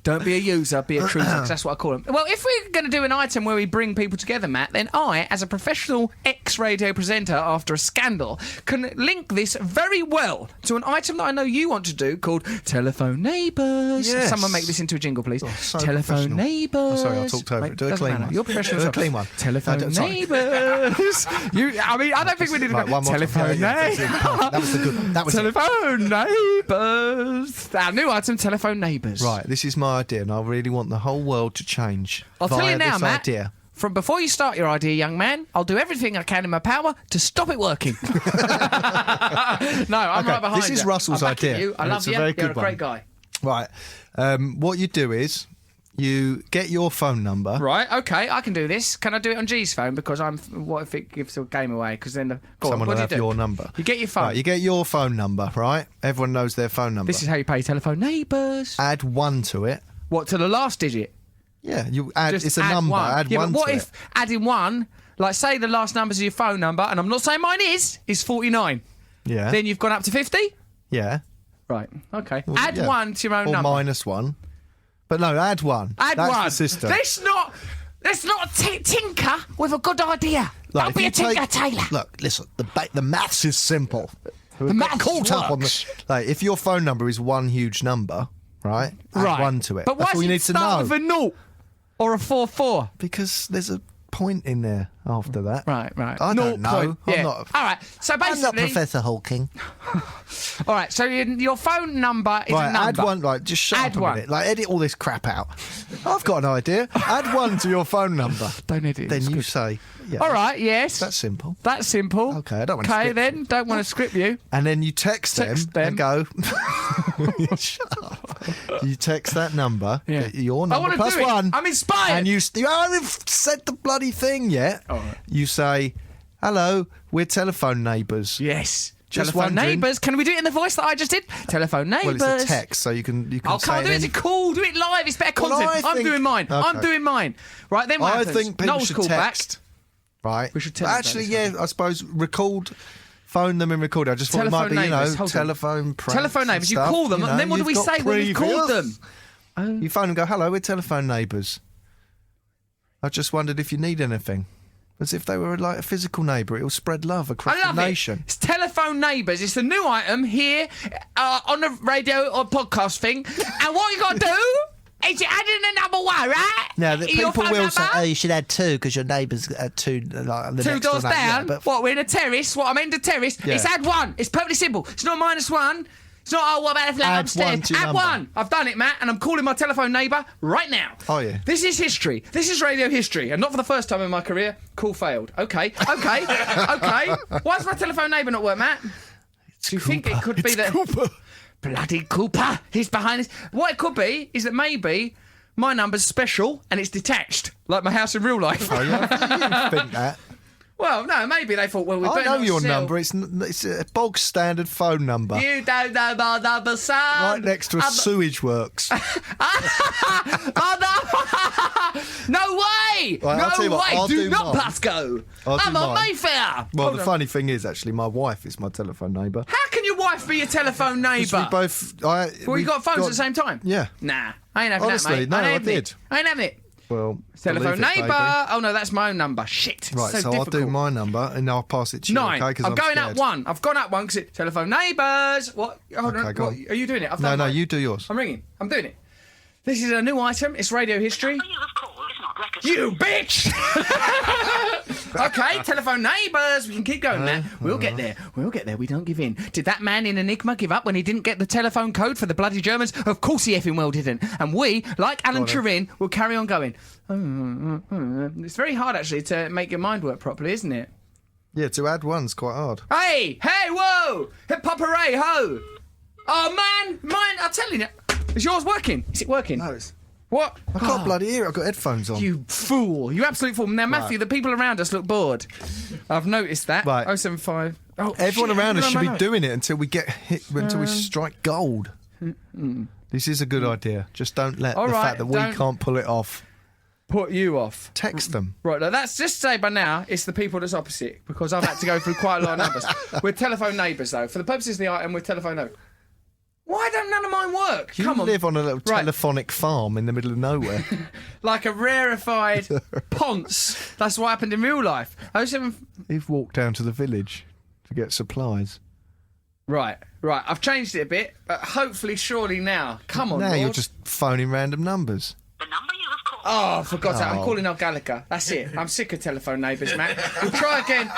Don't be a user, be a truther, 'cause that's what I call them. Well, if we're going to do an item where we bring people together, Matt, then I, as a professional ex-radio presenter after a scandal, can link this very well to an item that I know you want to do called Telephone Neighbours. Yes. Someone make this into a jingle, please. so Telephone professional. Neighbours. Oh, sorry, I talked over it. Do a Doesn't clean matter. one. You're professional. Do a as well. clean one. Telephone No, sorry. Neighbours. I don't think we need to Right, go. one more time. Telephone Yeah, Neighbours. that was the good. That was it. Telephone Neighbours. Our new item, Telephone Neighbours. Right, this is my idea, and I really want the whole world to change. I'll tell via you now, this Matt. idea. From before you start your idea, young man, I'll do everything I can in my power to stop it working. No, I'm Okay, right behind this you. is Russell's I'm backing idea, You. I and love it's a you. very You're a good great one. guy. Right, what you do is you get your phone number. Right, okay, I can do this. Can I do it on G's phone? Because what if it gives the game away? Because then go on, Someone what will do you have do? your number. You get your phone. Right, you get your phone number, right? Everyone knows their phone number. This is how you pay Telephone Neighbours. Add 1 to it. What, to the last digit? Yeah, you add. Just It's a add number. one. Add yeah, 1 but what to if it. adding one, like say the last numbers of your phone number, and I'm not saying mine is 49. Yeah. Then you've gone up to 50? yeah. Right, okay. Well, Add yeah. one to your own or number. minus 1. But no, add 1. Add That's one. the system. Let's not tinker with a good idea. Like, Don't if be you a tinker, take- Taylor. Look, listen. The maths is simple. The maths Caught up on works. like if your phone number is one huge number, right? Add Right. 1 to it. But why That's all does you it need to start know. with a 0 or a 4-4? Because there's a point in there after that. Right. I don't know. Point. Yeah. I'm not. All right. So I'm not basically, Professor Hawking. all right. So your phone number is Right, a number. add 1. Right, just shut Add up a one. minute. Like, edit all this crap out. I've got an idea. Add 1 to your phone number. Don't edit. Then it's you good. say. Yeah, All right. Yes. That's simple. That's simple. Okay, I don't want to Okay, script then don't want to script you. And then you text them and go. Shut up. You text that number. Yeah. Your I number want to plus do it. 1. I'm inspired. And you haven't said the bloody thing yet. All right. You say, "Hello, we're telephone neighbours." Yes. Just Telephone wondering- neighbours. Can we do it in the voice that I just did? Telephone neighbours. Well, it's a text, so you can Oh, say can't do it. any- It's cool. Do it live. It's better Well, content. I I'm think- doing mine. I'm Okay. doing mine. Right, then what I happens? think people Noel's should called text. Right. We should tell them about Actually, this, yeah, I suppose record phone them and record it. I just thought it might be, Telephone neighbours, telephone pranks. Telephone neighbours, you and stuff, call them, and then what do we you've got say when we've called previous. them? You phone and go, hello, we're telephone neighbours. I just wonondered if you need anything. As if they were like a physical neighbour. It'll spread love across I love the nation. it. It's telephone neighbours. It's the new item here on the radio or podcast thing. And what you got to do is you add in a number 1, right? Now, the Your people phone will say, number. oh, you should add 2 because your neighbour's 2 like, the 2 next doors door neighbour. down. Yeah, but What, we're in a terrace? What, I'm in the terrace? Yeah. It's add 1. It's perfectly simple. It's not -1. It's not, oh, what about if Add upstairs? 1 to your Add number. 1. I've done it, Matt, and I'm calling my telephone neighbour right now. Oh, yeah. This is history. This is radio history, and not for the first time in my career. Call failed. Okay. Why's my telephone neighbour not work, Matt? Do you think it could be that... Cooper. Bloody Cooper! He's behind us. What it could be is that maybe my number's special and it's detached, like my house in real life. Oh, yeah, you think that. Well, no, maybe they thought, well, we I better know not your sell. number. It's a bog standard phone number. You don't know my number, son. Right next to a sewage works. No way! Right, I'll tell No you what, way! I'll Do do not mine. Pasco. I'll do I'm on mine. Mayfair. Well, Hold the on. funny thing is, actually, my wife is my telephone neighbour. How can your wife be your telephone neighbour? We both. Well, you got phones at the same time? Yeah. Nah, I ain't having Honestly, that, mate. no, I I ain't having did. it. I ain't having it. Well, Telephone believe it, neighbour. baby. Oh no, that's my own number. Shit. It's Right, so I'll difficult. do my number and I'll pass it to you. 9. Okay, 'cause I'm going scared. up 1. I've gone up 1 because it's telephone neighbours. What? Hold Okay, on. go What? on. Are you doing it? I've No, done no, mine. you do yours. I'm ringing. I'm doing it. This is a new item. It's radio history. You bitch! Okay, telephone neighbours. We can keep going, Matt. We'll get there. We'll get there. We don't give in. Did that man in Enigma give up when he didn't get the telephone code for the bloody Germans? Of course he effing well didn't. And we, like Alan Turin, will carry on going. It's very hard, actually, to make your mind work properly, isn't it? Yeah, to add one's quite hard. Hey, whoa! Hip hop hooray, ho! Oh, man, mine, I'm telling you. Is yours working? Is it working? No, it's. What? I can't bloody hear it. I've got headphones on. You fool. You absolute fool. Now, Matthew, the people around us look bored. I've noticed that. Right. 075. Oh, Everyone shit, around us should be no. doing it until we get hit, until we strike gold. This is a good idea. Just don't let All the right, fact that we don't- can't pull it off. Put you off. Text them. Right, now that's just say by now it's the people that's opposite because I've had to go through quite a lot of numbers. We're telephone neighbours, though. For the purposes of the item, we're telephone neighbours. Why don't none of mine work? You Come on. live on a little Right. telephonic farm in the middle of nowhere. Like a rarefied ponce. That's what happened in real life. 07... You've walked down to the village to get supplies. Right. I've changed it a bit, but hopefully, surely now. Come on, Now Lord. you're just phoning random numbers. The number you have called. Oh, for God's sake, I'm Oh. calling up Gallagher. That's it. I'm sick of telephone neighbours, Matt. We'll try again.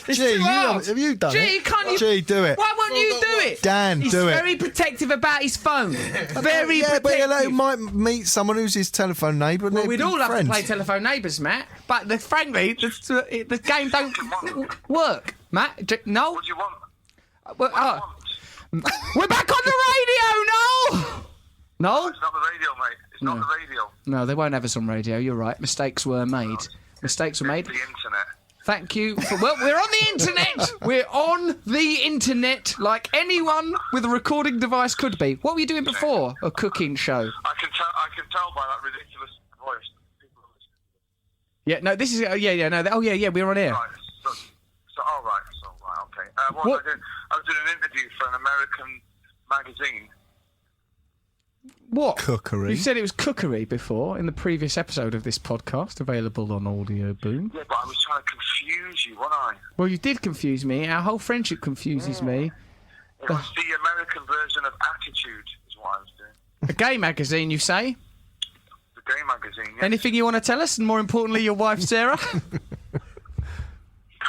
It's Gee, too hard. have you done Gee, it? can't you? Gee, do it. Why won't you do it? Dan, He's do it. very protective about his phone. Very Yeah, but protective. you might meet someone who's his telephone neighbour. and Well, they'd we'd be all have friends. to play telephone neighbours, Matt. But frankly, the game don't work, Matt. No. What do you want? Well, we're back on the radio, no. No. It's not the radio, mate. It's not the radio. No, they won't have us on radio. You're right. Mistakes were made. Mistakes were made. It's the internet. Thank you. Well, we're on the internet. We're on the internet like anyone with a recording device could be. What were you doing before? A cooking show? I can tell by that ridiculous voice. People are listening. Yeah, no, this is... yeah, we're on air. Right. So all right. Okay. What What? was I doing? I was doing an interview for an American magazine. What? Cookery. You said it was cookery before in the previous episode of this podcast, available on Audio Boom. Yeah, but I was trying to confuse you, wasn't I? Well, you did confuse me. Our whole friendship confuses me. It was the American version of Attitude, is what I was doing. A gay magazine, you say? The gay magazine. Yeah. Anything you want to tell us? And more importantly, your wife, Sarah?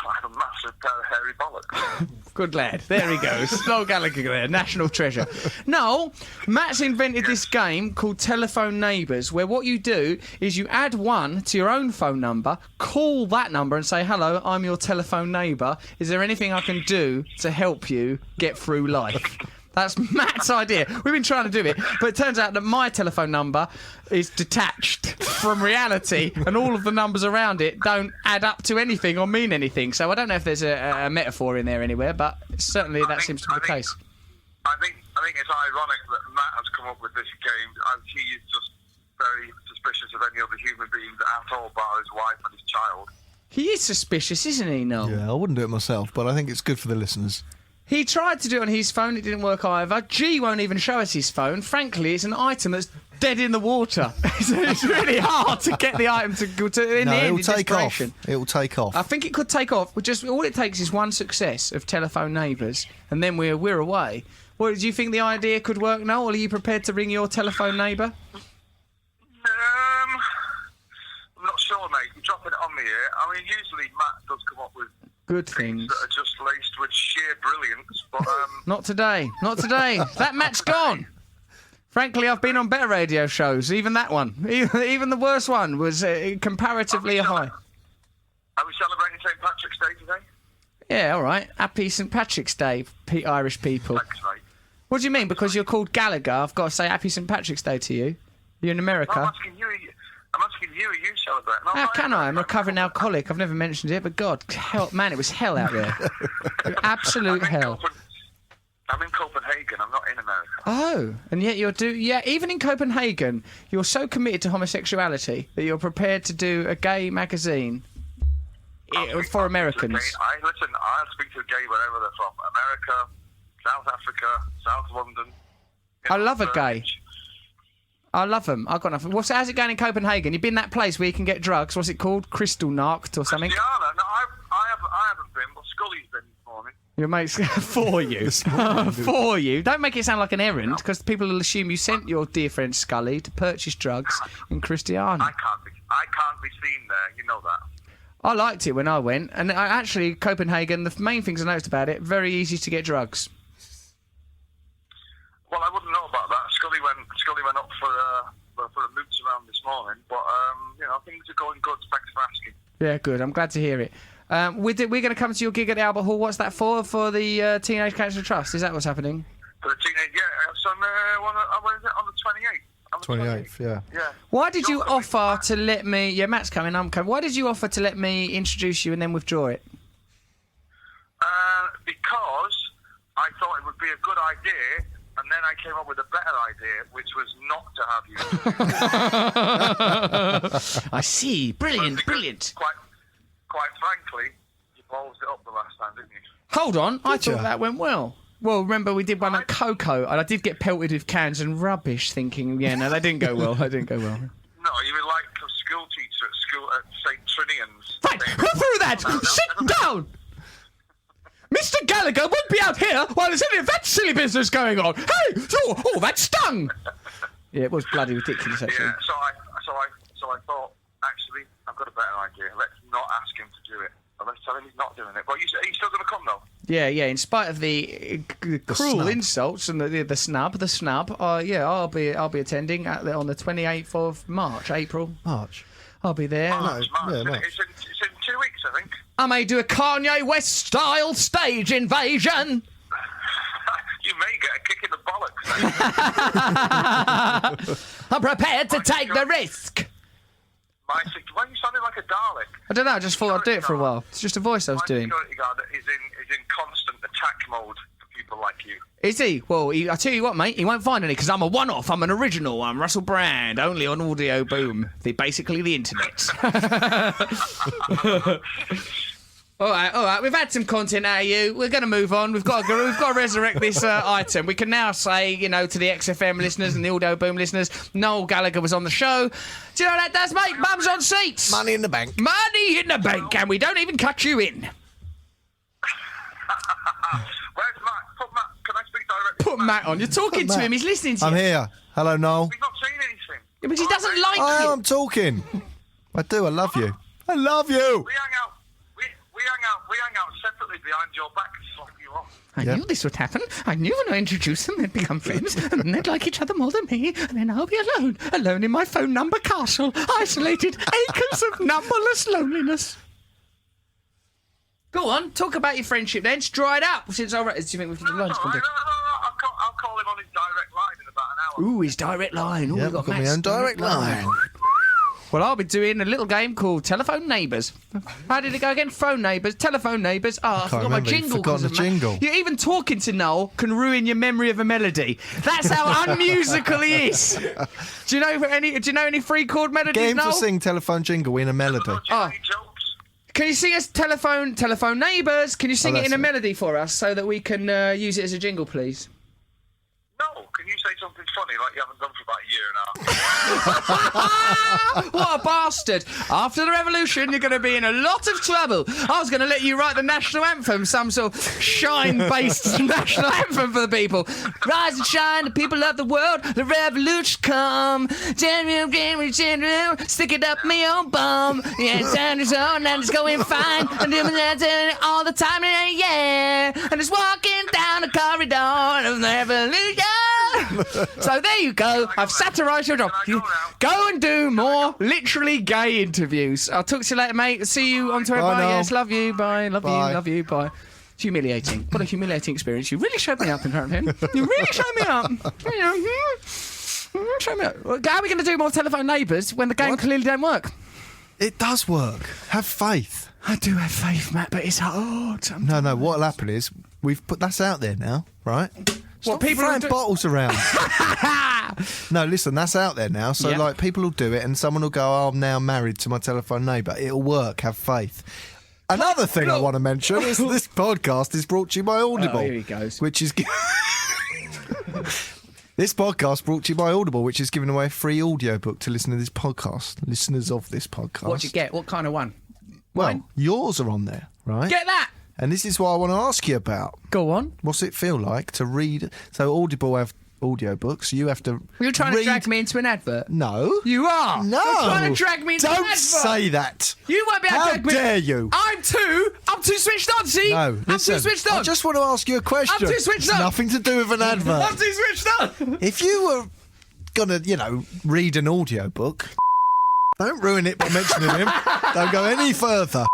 I have a massive pair of hairy bollocks. Good lad. There he goes. Noel Gallagher there, national treasure. No, Matt's invented this game called Telephone Neighbours, where what you do is you add 1 to your own phone number, call that number and say, hello, I'm your telephone neighbour. Is there anything I can do to help you get through life? That's Matt's idea. We've been trying to do it, but it turns out that my telephone number is detached from reality, and all of the numbers around it don't add up to anything or mean anything. So I don't know if there's a metaphor in there anywhere, but certainly that seems to be the case. I think it's ironic that Matt has come up with this game. He is just very suspicious of any other human beings at all, but his wife and his child. He is suspicious, isn't he, Noel? Yeah, I wouldn't do it myself, but I think it's good for the listeners. He tried to do it on his phone. It didn't work either. G won't even show us his phone. Frankly, it's an item that's dead in the water. It's really hard to get the item to in the end. It'll take off. Desperation. It'll take off. I think it could take off. Just all it takes is one success of telephone neighbours, and then we're away. Well, do you think the idea could work, Noel? Or are you prepared to ring your telephone neighbour? I'm not sure, mate. You're dropping it on me here. I mean, usually Matt does come up with Good things. that are just laced with sheer brilliance, but Not today. Not today. That Matt's gone. Frankly, I've been on better radio shows. Even that one. Even the worst one was comparatively high. are we celebrating St. Patrick's Day today? Yeah, all right. Happy St. Patrick's Day, Irish people. Thanks, mate. What do you mean? Because you're called Gallagher, I've got to say Happy St. Patrick's Day to you. You're in America. I'm asking you, are you celebrating? How can I? I'm a recovering alcoholic. I've never mentioned it, but God, hell, man, it was hell out there. Absolute hell. I'm in Copenhagen. I'm not in America. Oh, and yet even in Copenhagen, you're so committed to homosexuality that you're prepared to do a gay magazine for Americans. Listen, I'll speak to a gay wherever they're from. America, South Africa, South London. I love a gay. I love them. I've got nothing. How's it going in Copenhagen? You've been that place where you can get drugs. What's it called? Crystal Narked or something? Yeah, no, I haven't been, but Scully's been this morning. Your mate's for you. For you. Don't make it sound like an errand, because people will assume you sent your dear friend Scully to purchase drugs in Christiana. I can't be seen there. You know that. I liked it when I went, and actually, Copenhagen, the main things I noticed about it, very easy to get drugs. Well, I wouldn't know about that. Scully went up for a mooch around this morning, but things are going good. Thanks for asking. Yeah, good. I'm glad to hear it. We're going to come to your gig at the Albert Hall. What's that for? For the Teenage Cancer Trust? Is that what's happening? For the teenage, yeah. It's on when is it? On the 28th. 28th, yeah. Yeah. Why did you offer to let me... Yeah, Matt's coming, I'm coming. Why did you offer to let me introduce you and then withdraw it? Because I thought it would be a good idea, and then I came up with a better idea, which was not to have you. I see. Brilliant, Because brilliant. Quite frankly, you ballsed it up the last time, didn't you? Hold on. I thought ya? that went well. Well, remember we did one at Coco, and I did get pelted with cans and rubbish, thinking, yeah, no, that didn't go well. That didn't go well. No, you were like a school teacher at St. Trinian's. Right, who threw that? Sit down! Mr. Gallagher won't be out here while there's any of that silly business going on. Hey! Oh, that stung! Yeah, it was bloody ridiculous, actually. Yeah, so I thought, actually, I've got a better idea. Let's not ask him to do it. Let's tell him he's not doing it. But he's still going to come, though. Yeah, in spite of the cruel snub. insults and the snub, I'll be attending on the 28th of March, April. March. I'll be there. March. yeah, March. It's in 2 weeks, I think. I may do a Kanye West-style stage invasion. You may get a kick in the bollocks. I'm prepared to take the risk. Why are you sounding like a Dalek? I don't know, I just thought I'd do it for a while. It's just a voice I was My doing. security guard is in constant attack mode for people like you. Is he? Well, I tell you what, mate, he won't find any, because I'm a one-off. I'm an original. I'm Russel Brand, only on Audio Boom. Basically the internet. All right. We've had some content out of you. We're going to move on. We've got to resurrect this item. We can now say, to the XFM listeners and the Audio Boom listeners, Noel Gallagher was on the show. Do you know what that does, mate? Mums on seats. Money in the bank. Money in the bank, and we don't even cut you in. Where's Matt? Can I speak directly? Put Matt on. You're talking to him. He's listening to you. I'm here. Hello, Noel. We've not seen anything. Yeah, but he doesn't like I you. am talking. I do. I love you. I love you. We hang out. We hang out separately behind your back to slag you off. I knew this would happen. I knew when I introduced them, they'd become friends, and then they'd like each other more than me, and then I'll be alone in my phone number castle, isolated, acres of numberless loneliness. Go on, talk about your friendship then. It's dried up since I... Do you think we can do lunch contact? No. I'll call him on his direct line in about an hour. Ooh, his direct line. Ooh, Yeah, we've got I've got my Matt's own direct line. Well, I'll be doing a little game called Telephone Neighbours. How did it go again? Phone neighbours, telephone neighbours. Oh, I forgot my remember. You've jingle. forgotten 'cause the of jingle. You even talking to Noel can ruin your memory of a melody. That's how unmusical he is. Do you know any free chord melodies, Get him Noel? to sing telephone jingle in a melody. Do you have any jokes? Can you sing us telephone neighbours? Can you sing it in a melody for us so that we can use it as a jingle, please? No, can you say something funny like you haven't done for about a year now? What a bastard. After the revolution, you're going to be in a lot of trouble. I was going to let you write the national anthem, some sort of shine-based national anthem for the people. Rise and shine, the people of the world, the revolution come. Stick it up my own bum. Yeah, it's on its own and it's going fine. And doing that all the time, yeah. And it's walking down the corridor of the revolution. So there you go. I've satirised your job. Go and do more literally gay interviews. I'll talk to you later, mate. See you on Twitter. Bye. Yes, love you. Bye. Love you. Bye. It's humiliating. What a humiliating experience. You really showed me up in front of him. You really showed me up. Show me up. How are we going to do more telephone neighbours when the game clearly don't work? It does work. Have faith. I do have faith, Matt, but it's hard sometimes. No. What'll happen is we've put that's out there now, right? Stop people throwing do- bottles around. No, listen, that's out there now. So, like, people will do it, and someone will go, "Oh, I'm now married to my telephone neighbour." It'll work. Have faith. Another thing I want to mention is this podcast is brought to you by Audible. Oh, here he goes. Which is this podcast brought to you by Audible, which is giving away a free audiobook to listen to this podcast. Listeners of this podcast. What'd you get? What kind of one? Well, Mine? yours are on there, right? Get that. And this is what I want to ask you about. Go on. What's it feel like to read? So Audible have audiobooks. You have to. You're trying to drag me into an advert. No. You are. No. You're trying to drag me into an advert. Don't say that. You won't be able to How drag me. dare you? I'm too switched on, see? No, I'm listen, too switched on. I just want to ask you a question. I'm too switched It's on. nothing to do with an advert. I'm too switched on. If you were gonna, read an audiobook, don't ruin it by mentioning him. Don't go any further.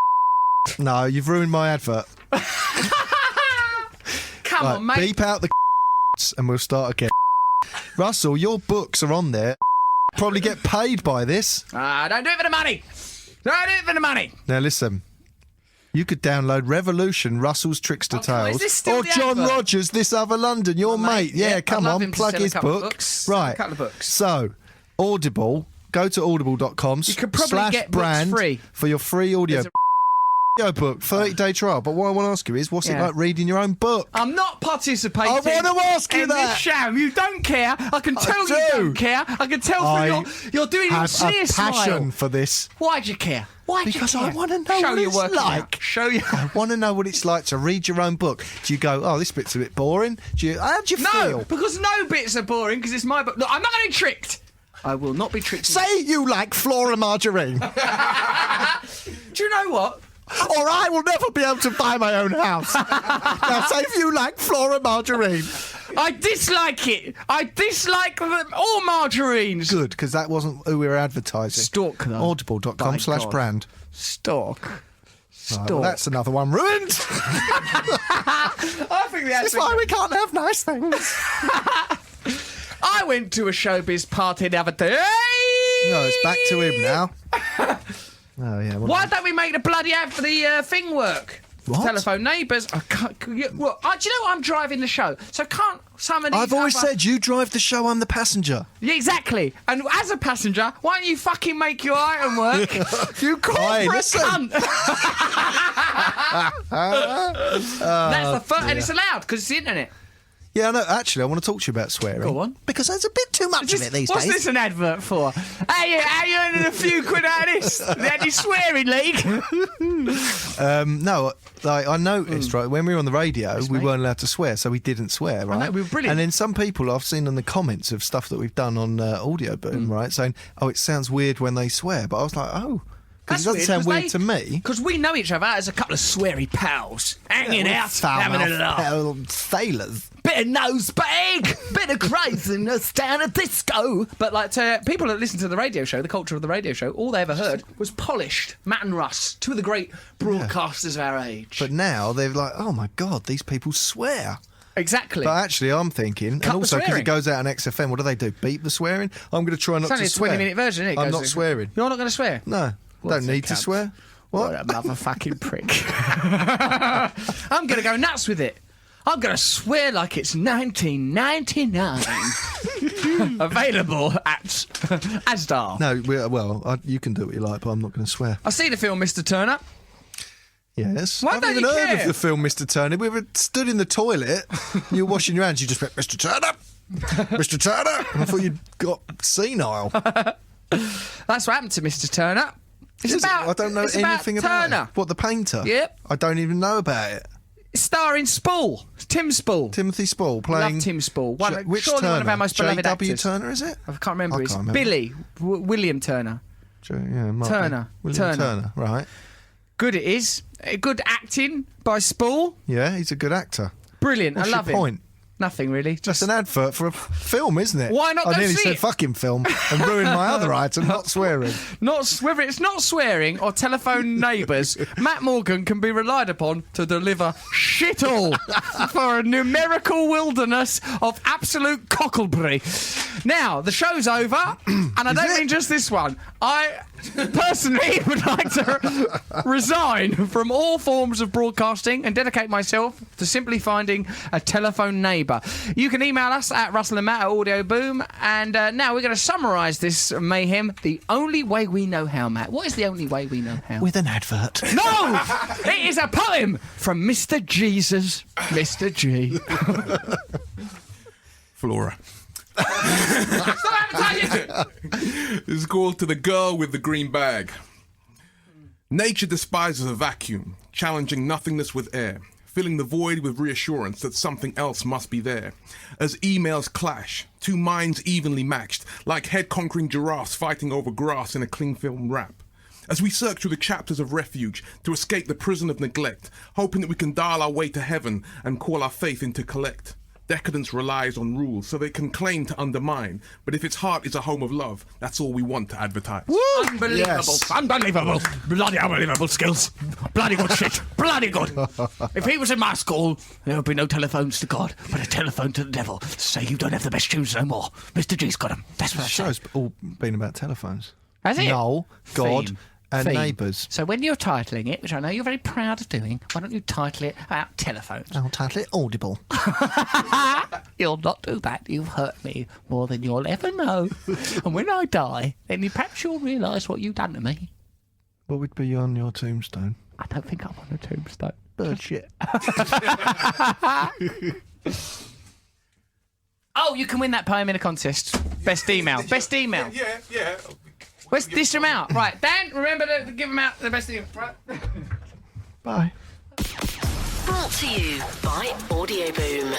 No, you've ruined my advert. Come on, mate. Beep out the and we'll start again. Russell, your books are on there. Probably get paid by this. Don't do it for the money. Don't do it for the money. Now listen, you could download Revolution, Russell's Trickster Tales, is this still or the John advert? Rogers, This Other London, your mate. Yeah, I'd come love on, him to plug sell a his couple of book. books. Sell a Right. couple of books. So, Audible, go to audible.com You could probably get books /brand free. for your free audio There's book, 30-day trial. But what I want to ask you is, what's it Yeah. like reading your own book? I'm not participating. I want to ask you in this that. sham. You don't care. I can tell you do. don't care. I can tell I from you're doing your have sneer a passion smile. for this. Why'd you care? Why'd Because you care? I wanna know Show what your it's work like. out. Show you. I want to know what it's like to read your own book. Do you go, oh, this bit's a bit boring? How do you No, feel? because no bits are boring because it's my book. Look, I'm not going to be tricked. I will not be tricked. Say you like Flora Margarine, Do you know what? or I will never be able to buy my own house. Now, say if you like Flora Margarine. I dislike it. I dislike all margarines. Good, because that wasn't who we were advertising. Stalk, though. By Audible.com/brand. Stalk. Right, well, that's another one ruined. I think that's That's why we can't have nice things. I went to a showbiz party the other day. No, it's back to him now. Oh, yeah. Why don't we make the bloody ad for the thing work? What? Telephone neighbours. I can't. Well, do you know what? I'm driving the show, so can't some of these. I've always other- said you drive the show, I'm the passenger. Yeah, exactly. And as a passenger, why don't you fucking make your item work? You corporate listen. cunt. That's the first, and it's allowed because it's the internet. Yeah, no, actually, I want to talk to you about swearing. Go on. Because there's a bit too much of it these What's days. this an advert for? Hey, how you earning a few quid out of this? The anti-swearing league? No, like, I noticed, right, when we were on the radio, we weren't allowed to swear, so we didn't swear, right? know, we were brilliant. And then some people I've seen in the comments of stuff that we've done on Audio Boom, right, saying, oh, it sounds weird when they swear. But I was like, oh, because it doesn't sound weird to me. Because we know each other as a couple of sweary pals, hanging out, having a laugh. Sailors. Bit of nosebag, bit of craziness down at disco. But like to people that listen to the radio show, the culture of the radio show, all they ever heard was polished Matt and Russ, two of the great broadcasters of our age. But now they're like, oh my God, these people swear. Exactly. But actually, I'm thinking, Cut and the also because swearing. it goes out on XFM, what do? Beep the swearing? I'm going to try not It's only to a swear. 20-minute version, isn't it? I'm Goes not to- swearing. You're not going to swear? No, What's don't it, need to cunt? swear. What What? a motherfucking prick. I'm going to go nuts with it. I'm going to swear like it's 1999. Available at Asda. No, you can do what you like, but I'm not going to swear. I see the film, Mr. Turner. Yes. Why I haven't don't even you heard care? of the film Mr. Turner. We were stood in the toilet. You were washing your hands. You just went, Mr. Turner, Mr. Turner. And I thought you'd got senile. That's what happened to Mr. Turner. It's Is it? about. I don't know it's anything about Turner. it. What, the painter? Yep. I don't even know about it. Starring Spall, Tim Spall. Timothy Spall playing. Love Tim Spall. Which Surely Turner? one of our most beloved J.W. actors. Turner, is it? I can't remember. I It's can't remember. Billy William Turner. Might be. Turner. William Turner. Turner, right. Good it is. Good acting by Spall. Yeah, he's a good actor. Brilliant. What's I love your him. point? Nothing really. Just an advert for a film, isn't it? Why not I go nearly see said it? fucking film and ruined my other item, not swearing. Whether it's not swearing or telephone neighbours, Matt Morgan can be relied upon to deliver shit all for a numerical wilderness of absolute cockleberry. Now, the show's over, and I don't mean just this one. I personally would like to resign from all forms of broadcasting and dedicate myself to simply finding a telephone neighbour. You can email us at Russell and Matt at Audio Boom, and now we're going to summarise this mayhem the only way we know how, Matt. What is the only way we know how? With an advert. No! It is a poem from Mr. Jesus, Mr. G. Flora. Stop advertising! This is called To the Girl with the Green Bag. Nature despises a vacuum, challenging nothingness with air, filling the void with reassurance that something else must be there. As emails clash, two minds evenly matched, like head-conquering giraffes fighting over grass in a cling film wrap. As we search through the chapters of refuge to escape the prison of neglect, hoping that we can dial our way to heaven and call our faith into collect. Decadence relies on rules, so they can claim to undermine. But if its heart is a home of love, that's all we want to advertise. Woo! Unbelievable. Yes. Unbelievable. Bloody unbelievable skills. Bloody good shit. Bloody good. If he was in my school, there would be no telephones to God, but a telephone to the devil. Say you don't have the best tunes no more. Mr. G's got them. That's what The I say. show's all been about telephones. Has it? Noel, God, Theme. and Theme. neighbours. So when you're titling it, which I know you're very proud of doing, why don't you title it about telephones? I'll title it Audible. You'll not do that. You've hurt me more than you'll ever know. And when I die, then perhaps you'll realise what you've done to me. What would be on your tombstone? I don't think I want a tombstone. Bird shit. Oh, you can win that poem in a contest. Best email. Best email. Yeah. Let's dish them out. Right, Dan, remember to give them out the best email. Right. Bye. Brought to you by Audio Boom.